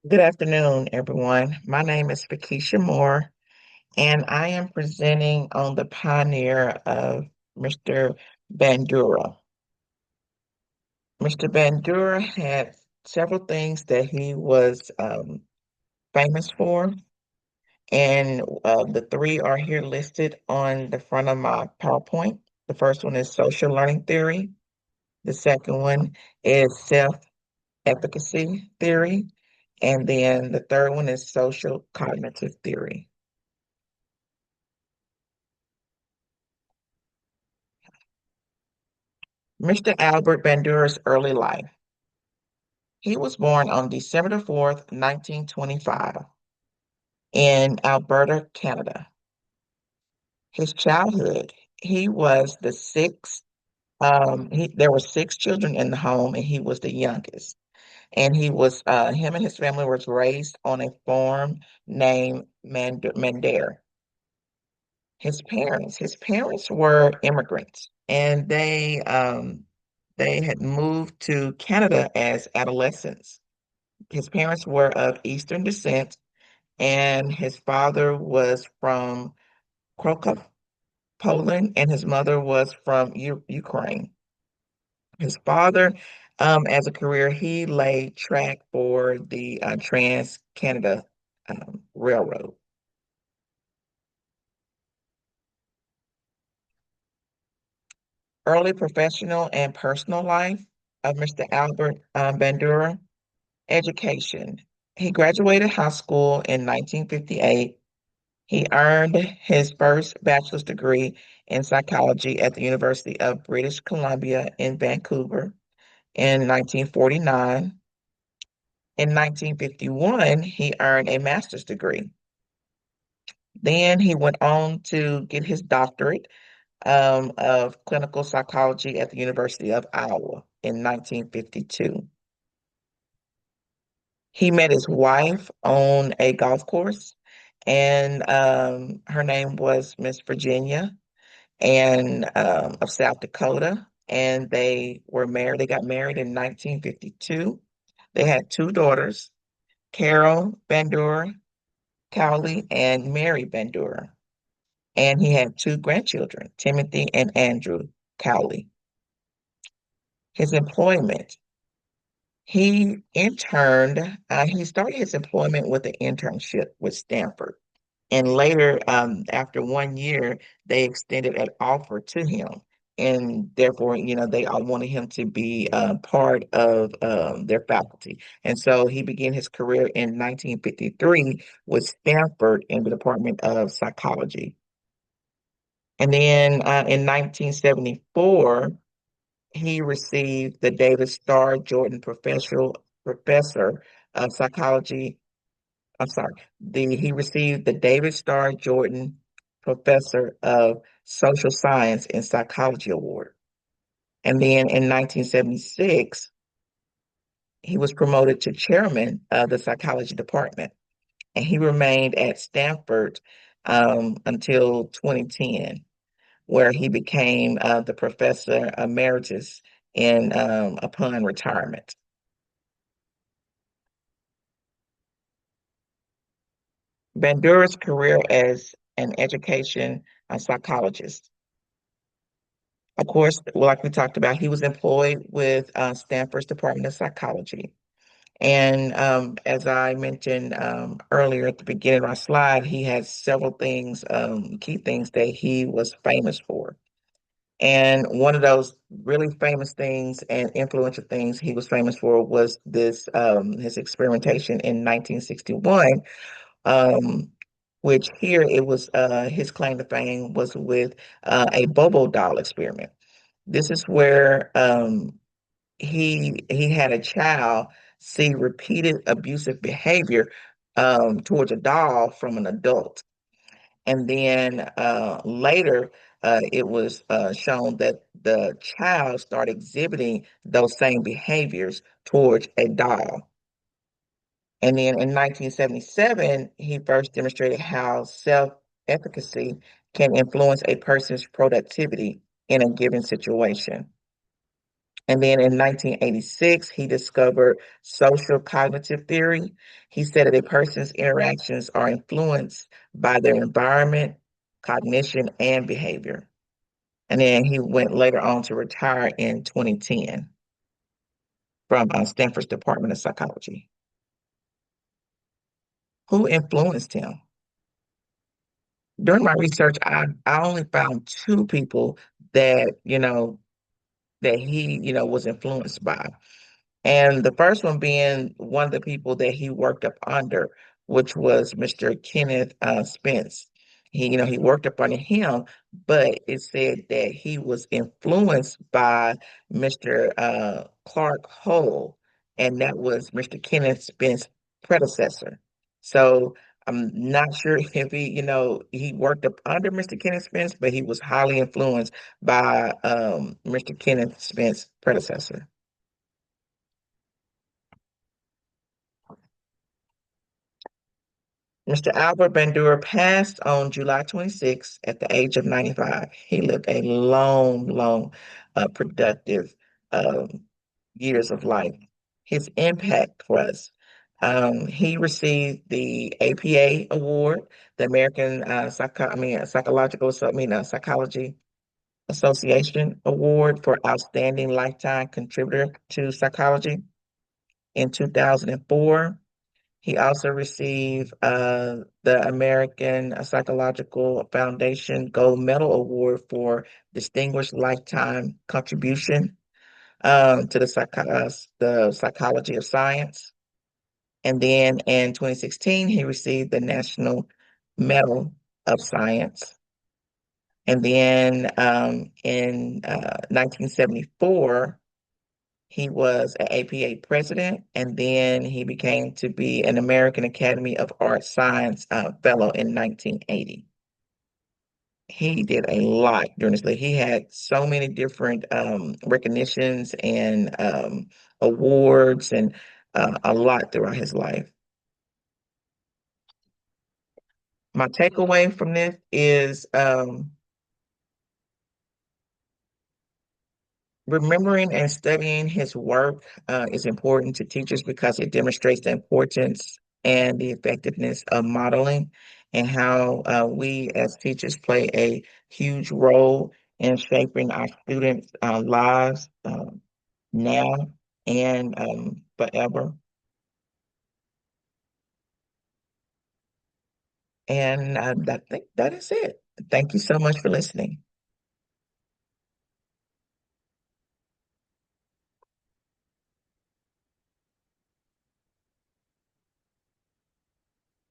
Good afternoon, everyone. My name is Fakisha Moore, and I am presenting on the pioneer of Mr. Bandura. Mr. Bandura had several things that he was famous for, and the three are here listed on the front of my PowerPoint. The first one is social learning theory. The second one is self-efficacy theory. And then the third one is social cognitive theory. Mr. Albert Bandura's early life. He was born on December 4th, 1925, in Alberta, Canada. His childhood, he was the sixth, there were six children in the home, and he was the youngest. And him and his family was raised on a farm named Mandare. His parents were immigrants, and they had moved to Canada as adolescents. His parents were of Eastern descent, and his father was from Krakow, Poland, and his mother was from Ukraine. His father, as a career, he laid track for the Trans-Canada Railroad. Early professional and personal life of Mr. Albert Bandura. Education. He graduated high school in 1958. He earned his first bachelor's degree in psychology at the University of British Columbia in Vancouver in 1949. In 1951, he earned a master's degree. Then he went on to get his doctorate of clinical psychology at the University of Iowa in 1952. He met his wife on a golf course, and her name was Miss Virginia, and of South Dakota, and they were married. They got married in 1952. They had two daughters, Carol Bandura Cowley and Mary Bandura, and he had two grandchildren, Timothy and Andrew Cowley. His employment. He started his employment with an internship with Stanford. And later, after 1 year, they extended an offer to him. And therefore, they all wanted him to be part of their faculty. And so he began his career in 1953 with Stanford in the Department of Psychology. And then in 1974, he received the David Starr Jordan Professor of Psychology. I'm sorry, he received the David Starr Jordan Professor of Social Science and Psychology Award. And then in 1976, he was promoted to chairman of the psychology department. And he remained at Stanford until 2010, where he became the professor emeritus upon retirement. Bandura's career as an education psychologist. Of course, like we talked about, he was employed with Stanford's Department of Psychology. And as I mentioned earlier at the beginning of our slide, he has several things, key things that he was famous for. And one of those really famous things and influential things he was famous for was his experimentation in 1961, um, which here it was his claim to fame was with a Bobo doll experiment. This is where he had a child see repeated abusive behavior towards a doll from an adult. And then later, it was shown that the child started exhibiting those same behaviors towards a doll. And then in 1977, he first demonstrated how self-efficacy can influence a person's productivity in a given situation. And then in 1986, he discovered social cognitive theory. He said that a person's interactions are influenced by their environment, cognition, and behavior. And then he went later on to retire in 2010 from Stanford's Department of Psychology. Who influenced him? During my research, I only found two people that, that he, was influenced by. And the first one being one of the people that he worked up under, which was Mr. Kenneth Spence. He worked up under him, but it said that he was influenced by Mr. Clark Hull, and that was Mr. Kenneth Spence's predecessor. So I'm not sure if he worked up under Mr. Kenneth Spence, but he was highly influenced by Mr. Kenneth Spence's predecessor. Mr. Albert Bandura passed on July 26th at the age of 95. He lived a long, long, productive um, years of life. His impact was he received the APA award, the American Psychological, Psychology Association Award for Outstanding Lifetime Contributor to Psychology in 2004. He also received the American Psychological Foundation Gold Medal Award for Distinguished Lifetime Contribution to the psychology of science. And then in 2016, he received the National Medal of Science. And then in 1974, he was an APA president, and then he became to be an American Academy of Art Science fellow in 1980. He did a lot during his life. He had so many different recognitions and awards and a lot throughout his life. My takeaway from this is remembering and studying his work is important to teachers because it demonstrates the importance and the effectiveness of modeling and how we as teachers play a huge role in shaping our students' lives now and forever. And I think that is it. Thank you so much for listening.